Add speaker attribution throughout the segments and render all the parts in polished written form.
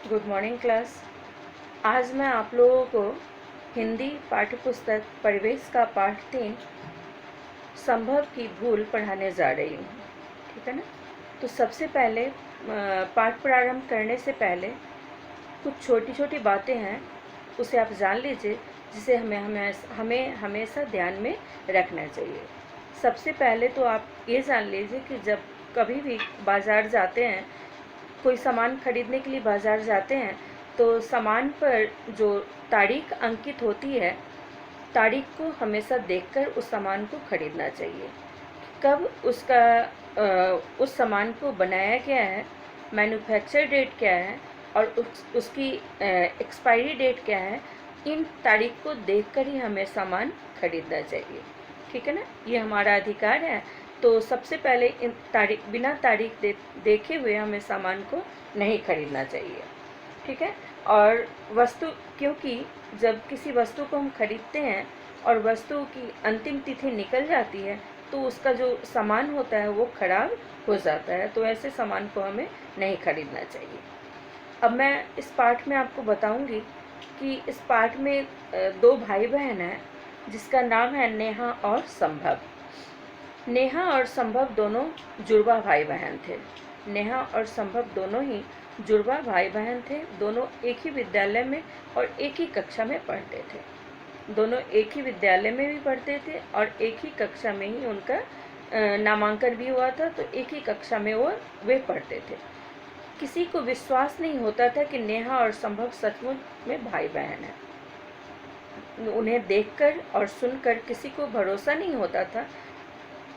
Speaker 1: Good morning class. आज मैं आप लोगों को हिंदी पाठ्य पुस्तक परिवेश का पाठ 3 संभव की भूल पढ़ाने जा रही हूँ। ठीक है ना। तो सबसे पहले पाठ प्रारंभ करने से पहले कुछ छोटी छोटी बातें हैं, उसे आप जान लीजिए, जिसे हमें हमेशा ध्यान में रखना चाहिए। सबसे पहले तो आप ये जान लीजिए कि जब कभी भी बाज़ार जाते हैं, कोई सामान खरीदने के लिए बाज़ार जाते हैं, तो सामान पर जो तारीख अंकित होती है, तारीख को हमेशा देखकर उस सामान को खरीदना चाहिए। कब उस सामान को बनाया गया है, मैन्युफैक्चर डेट क्या है और उसकी एक्सपायरी डेट क्या है, इन तारीख को देखकर ही हमें सामान खरीदना चाहिए। ठीक है ना। ये हमारा अधिकार है। तो सबसे पहले बिना तारीख देखे हुए हमें सामान को नहीं खरीदना चाहिए। ठीक है। और वस्तु, क्योंकि जब किसी वस्तु को हम खरीदते हैं और वस्तु की अंतिम तिथि निकल जाती है, तो उसका जो सामान होता है वो खराब हो जाता है। तो ऐसे सामान को हमें नहीं खरीदना चाहिए। अब मैं इस पाठ में आपको बताऊंगी कि इस पाठ में 2 भाई बहन हैं, जिसका नाम है नेहा और संभव। नेहा और संभव दोनों जुड़वा भाई बहन थे। नेहा और संभव दोनों ही जुड़वा भाई बहन थे। दोनों एक ही विद्यालय में और एक ही कक्षा में पढ़ते थे। दोनों एक ही विद्यालय में भी पढ़ते थे और एक ही कक्षा में ही उनका नामांकन भी हुआ था। तो एक ही कक्षा में वे पढ़ते थे। किसी को विश्वास नहीं होता था कि नेहा और संभव सचमुच में भाई बहन हैं। उन्हें देखकर और सुनकर किसी को भरोसा नहीं होता था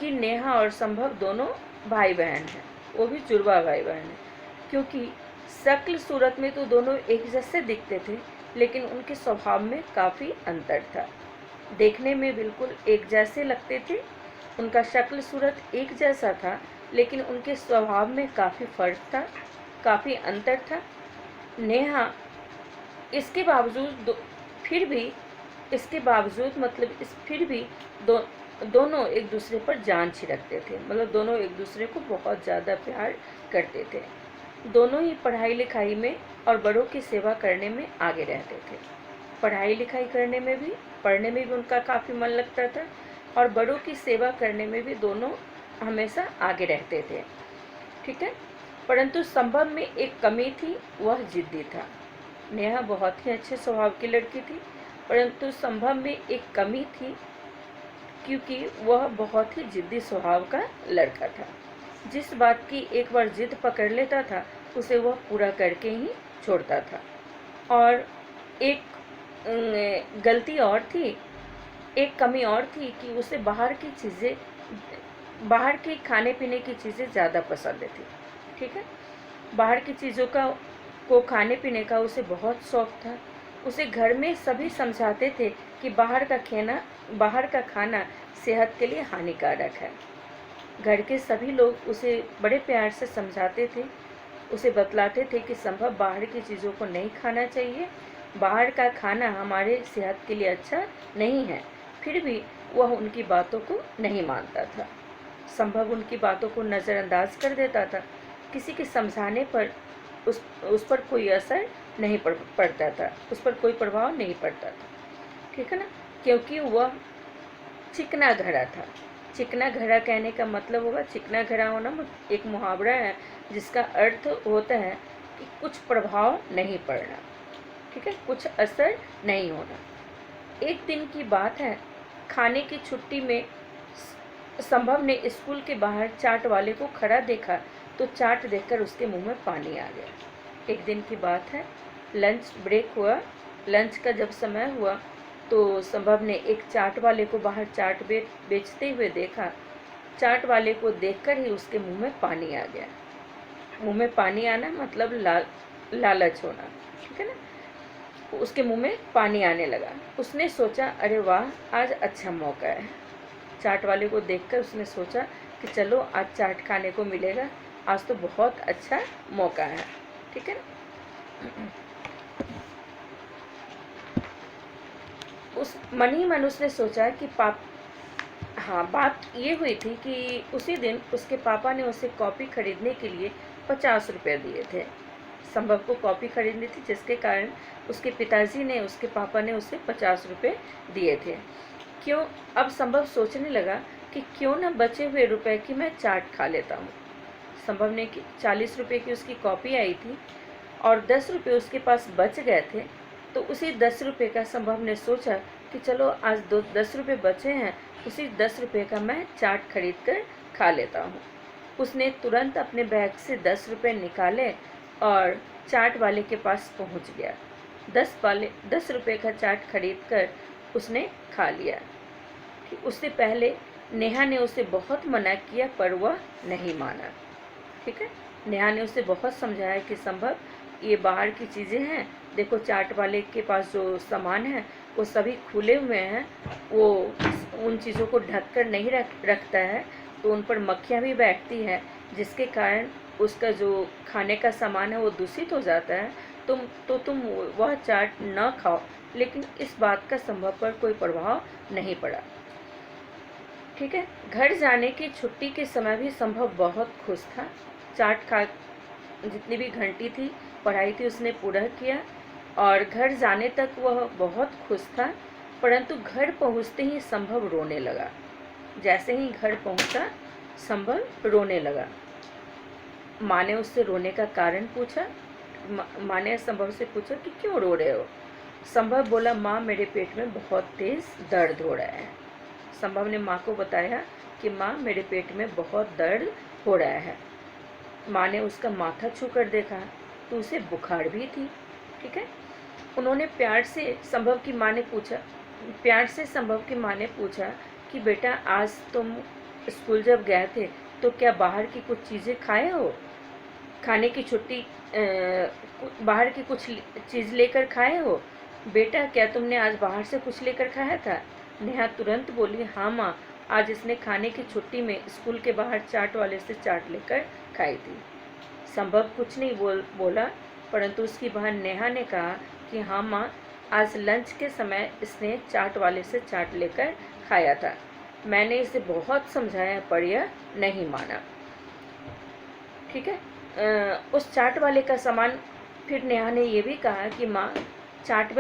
Speaker 1: कि नेहा और संभव दोनों भाई बहन हैं, वो भी जुड़वा भाई बहन हैं। क्योंकि शक्ल सूरत में तो दोनों एक जैसे दिखते थे, लेकिन उनके स्वभाव में काफ़ी अंतर था। देखने में बिल्कुल एक जैसे लगते थे। उनका शक्ल सूरत एक जैसा था, लेकिन उनके स्वभाव में काफ़ी फर्क था, काफ़ी अंतर था। नेहा इसके बावजूद फिर भी दोनों एक दूसरे पर जान छिड़कते थे। मतलब दोनों एक दूसरे को बहुत ज़्यादा प्यार करते थे। दोनों ही पढ़ाई लिखाई में और बड़ों की सेवा करने में आगे रहते थे। पढ़ाई लिखाई करने में भी, पढ़ने में भी उनका काफ़ी मन लगता था और बड़ों की सेवा करने में भी दोनों हमेशा आगे रहते थे। ठीक है। परंतु संभव में एक कमी थी, वह जिद्दी था। नेहा बहुत ही अच्छे स्वभाव की लड़की थी, परंतु संभव में एक कमी थी, क्योंकि वह बहुत ही जिद्दी स्वभाव का लड़का था। जिस बात की एक बार जिद पकड़ लेता था, उसे वह पूरा करके ही छोड़ता था। और एक गलती और थी, एक कमी और थी कि उसे बाहर के खाने पीने की चीज़ें ज़्यादा पसंद थी। ठीक है। बाहर की चीज़ों को खाने पीने का उसे बहुत शौक था। उसे घर में सभी समझाते थे कि बाहर का खाना सेहत के लिए हानिकारक है। घर के सभी लोग उसे बड़े प्यार से समझाते थे, उसे बतलाते थे कि संभव बाहर की चीज़ों को नहीं खाना चाहिए, बाहर का खाना हमारे सेहत के लिए अच्छा नहीं है। फिर भी वह उनकी बातों को नहीं मानता था। संभव उनकी बातों को नज़रअंदाज कर देता था। किसी के समझाने पर उस पर कोई असर नहीं पड़ता था, उस पर कोई प्रभाव नहीं पड़ता था। ठीक है ना। क्योंकि वह चिकना घड़ा था। चिकना घड़ा कहने का मतलब होगा, चिकना घड़ा होना एक मुहावरा है जिसका अर्थ होता है कि कुछ प्रभाव नहीं पड़ना। ठीक है, कुछ असर नहीं होना। एक दिन की बात है, खाने की छुट्टी में संभव ने स्कूल के बाहर चाट वाले को खड़ा देखा, तो चाट देखकर उसके मुंह में पानी आ गया। एक दिन की बात है, लंच ब्रेक हुआ। लंच का जब समय हुआ तो संभव ने एक चाट वाले को बाहर चाट बेचते हुए देखा। चाट वाले को देखकर ही उसके मुंह में पानी आ गया। मुंह में पानी आना मतलब लालच होना। ठीक है ना। उसके मुंह में पानी आने लगा। उसने सोचा, अरे वाह, आज अच्छा मौका है। चाट वाले को देखकर उसने सोचा कि चलो आज चाट खाने को मिलेगा, आज तो बहुत अच्छा मौका है। ठीक है ना। उस मन ही मन उसने सोचा कि बात ये हुई थी कि उसी दिन उसके पापा ने उसे कॉपी खरीदने के लिए 50 रुपये दिए थे। संभव को कॉपी खरीदनी थी, जिसके कारण उसके पिताजी ने, उसके पापा ने उसे 50 रुपये दिए थे। क्यों, अब संभव सोचने लगा कि क्यों न बचे हुए रुपए की मैं चाट खा लेता हूँ। संभव ने 40 रुपये की उसकी कॉपी आई थी और 10 रुपये उसके पास बच गए थे, तो उसी 10 रुपये का संभव ने सोचा कि चलो आज 10 रुपये बचे हैं, उसी 10 रुपये का मैं चाट खरीद कर खा लेता हूँ। उसने तुरंत अपने बैग से 10 रुपये निकाले और चाट वाले के पास पहुँच गया। 10 रुपये का चाट खरीद कर उसने खा लिया। उससे पहले नेहा ने उसे बहुत मना किया, पर वह नहीं माना। ठीक है, नेहा ने उसे बहुत समझाया कि संभव, ये बाहर की चीज़ें हैं, देखो चाट वाले के पास जो सामान है वो सभी खुले हुए हैं, वो उन चीज़ों को ढक कर नहीं रखता है, तो उन पर मक्खियाँ भी बैठती है, जिसके कारण उसका जो खाने का सामान है वो दूषित हो जाता है। तुम वह चाट न खाओ। लेकिन इस बात का संभव पर कोई प्रभाव नहीं पड़ा। ठीक है, घर जाने की छुट्टी के समय भी संभव बहुत खुश था। चाट खा, जितनी भी घंटी थी पढ़ाई थी उसने पूरा किया और घर जाने तक वह बहुत खुश था। परंतु घर पहुंचते ही संभव रोने लगा। जैसे ही घर पहुंचा संभव रोने लगा। माँ ने उससे रोने का कारण पूछा। माँ ने संभव से पूछा कि क्यों रो रहे हो। संभव बोला, माँ मेरे पेट में बहुत तेज दर्द हो रहा है। संभव ने माँ को बताया कि माँ मेरे पेट में बहुत दर्द हो रहा है। माँ ने उसका माथा छू कर देखा तो उसे बुखार भी थी। ठीक है, उन्होंने प्यार से संभव की माँ ने पूछा कि बेटा आज तुम स्कूल जब गए थे तो क्या बाहर की कुछ चीज़ें खाए हो, खाने की छुट्टी बाहर की कुछ चीज़ लेकर खाए हो बेटा, क्या तुमने आज बाहर से कुछ लेकर खाया था। नेहा तुरंत बोली, हाँ माँ, आज इसने खाने की छुट्टी में स्कूल के बाहर चाट वाले से चाट लेकर खाई थी। संभव कुछ नहीं बोला, परंतु उसकी बहन नेहा ने कहा कि हाँ माँ, आज लंच के समय इसने चाट वाले से चाट लेकर खाया था। मैंने इसे बहुत समझाया पर यह नहीं माना। ठीक है, उस चाट वाले का सामान, फिर नेहा ने यह भी कहा कि माँ, चाट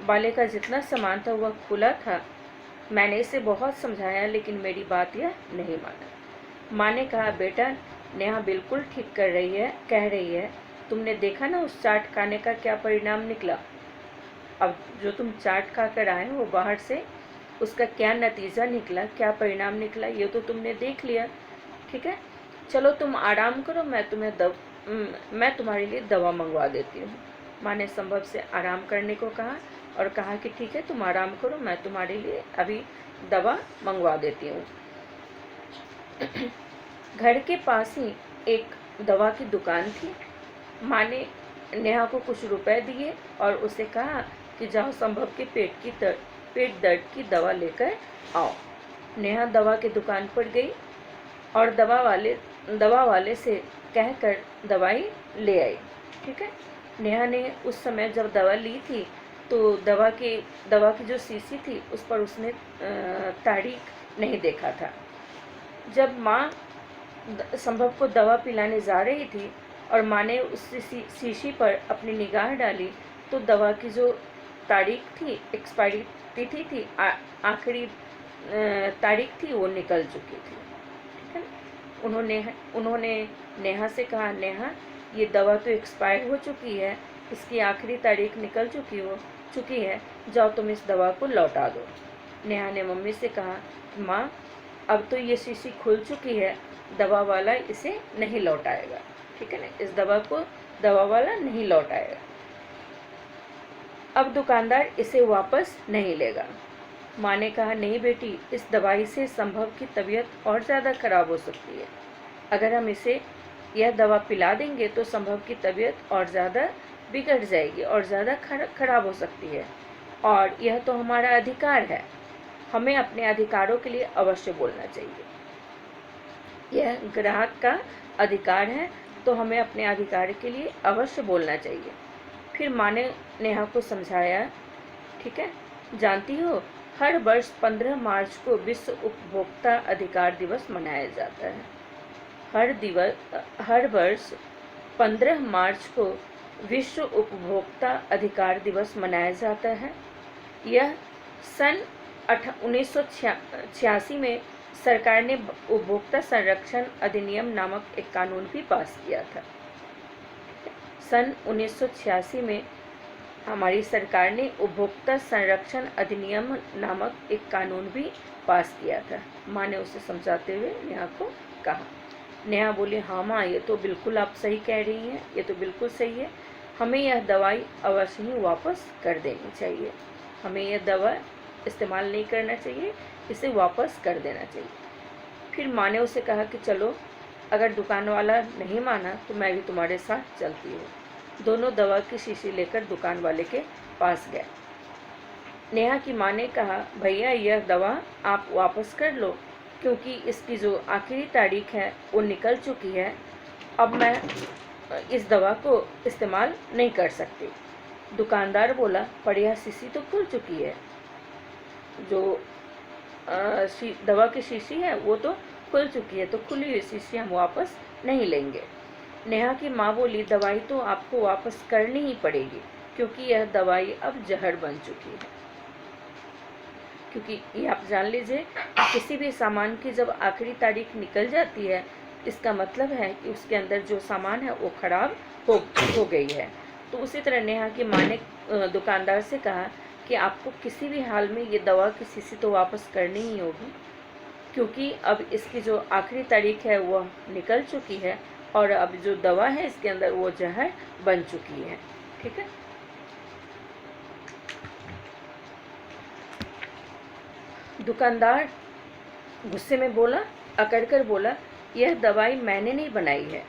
Speaker 1: वाले का जितना सामान था वह खुला था। मैंने इसे बहुत समझाया लेकिन मेरी बात यह नहीं माना। माँ ने कहा, बेटा नेहा बिल्कुल ठीक कह रही है। तुमने देखा ना उस चाट खाने का क्या परिणाम निकला। अब जो तुम चाट खा कर आए हो बाहर से, उसका क्या नतीजा निकला, क्या परिणाम निकला, ये तो तुमने देख लिया। ठीक है, चलो तुम आराम करो, मैं तुम्हारे लिए दवा मंगवा देती हूँ। माँ ने संभव से आराम करने को कहा और कहा कि ठीक है तुम आराम करो, मैं तुम्हारे लिए अभी दवा मंगवा देती हूँ। घर के पास ही एक दवा की दुकान थी। माँ ने नेहा को कुछ रुपए दिए और उसे कहा कि जाओ संभव के पेट दर्द की दवा लेकर आओ। नेहा दवा की दुकान पर गई और दवा वाले से कहकर दवाई ले आई। ठीक है, नेहा ने उस समय जब दवा ली थी तो दवा की जो शीशी थी उस पर उसने तारीख नहीं देखा था। जब माँ संभव को दवा पिलाने जा रही थी और माँ ने उस शीशी पर अपनी निगाह डाली तो दवा की जो तारीख थी, एक्सपायरी तिथि थी, आखिरी तारीख थी, वो निकल चुकी थी। ठीक है, उन्होंने नेहा से कहा, नेहा ये दवा तो एक्सपायर हो चुकी है, इसकी आखिरी तारीख निकल चुकी है, जाओ तुम इस दवा को लौटा दो। नेहा ने मम्मी से कहा, माँ अब तो ये शीशी खुल चुकी है, दवा वाला इसे नहीं लौटाएगा। ठीक है ना, इस दवा को दवा वाला नहीं लौटाएगा, अब दुकानदार इसे वापस नहीं लेगा। माँ ने कहा, नहीं बेटी, इस दवाई से संभव की तबीयत और ज़्यादा खराब हो सकती है। अगर हम इसे यह दवा पिला देंगे तो संभव की तबीयत और ज़्यादा बिगड़ जाएगी और ज़्यादा खराब हो सकती है, और यह तो हमारा अधिकार है, हमें अपने अधिकारों के लिए अवश्य बोलना चाहिए। यह ग्राहक का अधिकार है तो हमें अपने अधिकार के लिए अवश्य बोलना चाहिए। फिर माँ ने नेहा को समझाया, ठीक है, जानती हो हर वर्ष 15 मार्च को विश्व उपभोक्ता अधिकार दिवस मनाया जाता है। हर वर्ष 15 मार्च को विश्व उपभोक्ता अधिकार दिवस मनाया जाता है। यह सन 1986 में सरकार ने उपभोक्ता संरक्षण अधिनियम नामक एक कानून भी पास किया था। सन 1986 में हमारी सरकार ने उपभोक्ता संरक्षण अधिनियम नामक एक कानून भी पास किया था। माँ ने उसे समझाते हुए नेहा को कहा। नेहा बोली, हाँ माँ, ये तो बिल्कुल आप सही कह रही हैं, ये तो बिल्कुल सही है। हमें यह दवाई अवश्य ही वापस कर देनी चाहिए। हमें यह दवा इस्तेमाल नहीं करना चाहिए, इसे वापस कर देना चाहिए। फिर माँ ने उसे कहा कि चलो, अगर दुकान वाला नहीं माना तो मैं भी तुम्हारे साथ चलती हूँ। दोनों दवा की शीशी लेकर दुकान वाले के पास गए। नेहा की माँ ने कहा, भैया यह दवा आप वापस कर लो, क्योंकि इसकी जो आखिरी तारीख है वो निकल चुकी है। अब मैं इस दवा को इस्तेमाल नहीं कर सकती। दुकानदार बोला, पर यह शीशी तो खुल चुकी है। जो दवा की शीशी है वो तो खुल चुकी है, तो खुली हुई शीशी हम वापस नहीं लेंगे। नेहा की माँ बोली, दवाई तो आपको वापस करनी ही पड़ेगी, क्योंकि यह दवाई अब जहर बन चुकी है। क्योंकि ये आप जान लीजिए, किसी भी सामान की जब आखिरी तारीख निकल जाती है, इसका मतलब है कि उसके अंदर जो सामान है वो खराब हो गई है। तो उसी तरह नेहा की माँ ने दुकानदार से कहा कि आपको किसी भी हाल में ये दवा की शीशी तो वापस करनी ही होगी, क्योंकि अब इसकी जो आखिरी तारीख है वह निकल चुकी है और अब जो दवा है इसके अंदर वो जहर बन चुकी है। ठीक है। दुकानदार गुस्से में बोला, अकड़ कर बोला, यह दवाई मैंने नहीं बनाई है,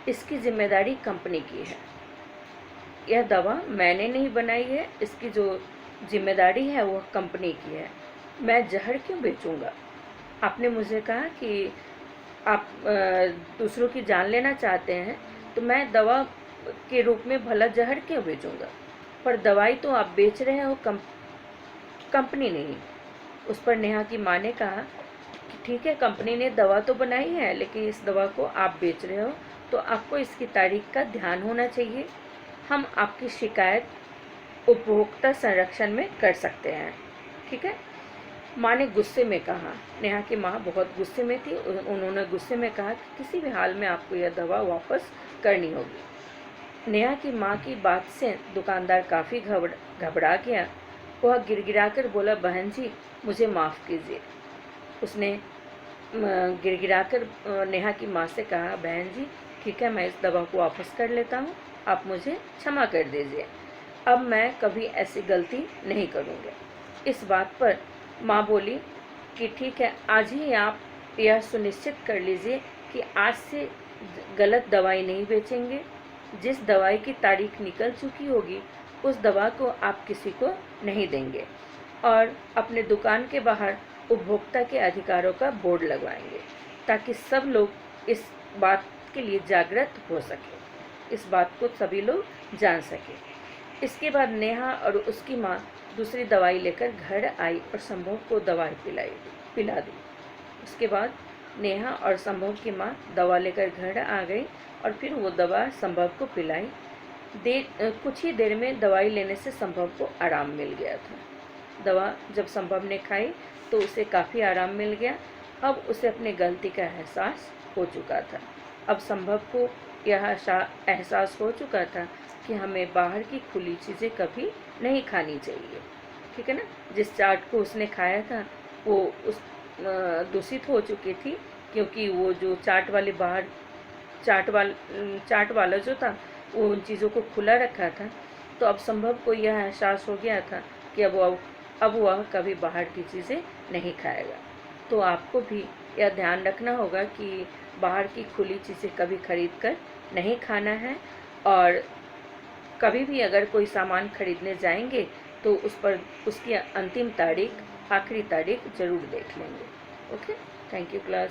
Speaker 1: इसकी जिम्मेदारी कंपनी की है। यह दवा मैंने नहीं बनाई है, इसकी जो जिम्मेदारी है वह कंपनी की है। मैं जहर क्यों बेचूंगा? आपने मुझे कहा कि आप दूसरों की जान लेना चाहते हैं, तो मैं दवा के रूप में भला जहर क्यों बेचूंगा? पर दवाई तो आप बेच रहे हो, कंपनी नहीं। उस पर नेहा की माँ ने कहा कि ठीक है, कंपनी ने दवा तो बनाई है, लेकिन इस दवा को आप बेच रहे हो तो आपको इसकी तारीख का ध्यान होना चाहिए। हम आपकी शिकायत उपभोक्ता संरक्षण में कर सकते हैं। ठीक है। माँ ने गुस्से में कहा। नेहा की माँ बहुत गुस्से में थी। उन्होंने गुस्से में कहा कि किसी भी हाल में आपको यह दवा वापस करनी होगी। नेहा की माँ की बात से दुकानदार काफ़ी घबरा गया। वह गिड़गिड़ाकर बोला, बहन जी मुझे माफ़ कीजिए। उसने गिड़गिड़ाकर नेहा की माँ से कहा, बहन जी ठीक है, मैं इस दवा को वापस कर लेता हूँ, आप मुझे क्षमा कर दीजिए। अब मैं कभी ऐसी गलती नहीं करूँगी। इस बात पर माँ बोली कि ठीक है, आज ही आप यह सुनिश्चित कर लीजिए कि आज से गलत दवाई नहीं बेचेंगे। जिस दवाई की तारीख निकल चुकी होगी उस दवा को आप किसी को नहीं देंगे, और अपने दुकान के बाहर उपभोक्ता के अधिकारों का बोर्ड लगवाएंगे, ताकि सब लोग इस बात के लिए जागृत हो सके, इस बात को सभी लोग जान सके। इसके बाद नेहा और उसकी माँ दूसरी दवाई लेकर घर आई और संभव को दवाई पिला दी। उसके बाद नेहा और संभव की माँ दवा लेकर घर आ गई और फिर वो दवा संभव को पिलाई। कुछ ही देर में दवाई लेने से संभव को आराम मिल गया था। दवा जब संभव ने खाई तो उसे काफ़ी आराम मिल गया। अब उसे अपनी गलती का एहसास हो चुका था। अब संभव को यह एहसास हो चुका था कि हमें बाहर की खुली चीज़ें कभी नहीं खानी चाहिए। ठीक है ना। जिस चाट को उसने खाया था वो दूषित हो चुकी थी, क्योंकि वो जो चाट वाला जो था वो उन चीज़ों को खुला रखा था। तो अब संभव को यह एहसास हो गया था कि अब वह कभी बाहर की चीज़ें नहीं खाएगा। तो आपको भी यह ध्यान रखना होगा कि बाहर की खुली चीज़ें कभी खरीद कर नहीं खाना है, और कभी भी अगर कोई सामान खरीदने जाएंगे तो उस पर उसकी अंतिम तारीख, आखिरी तारीख ज़रूर देख लेंगे। Okay, thank you class.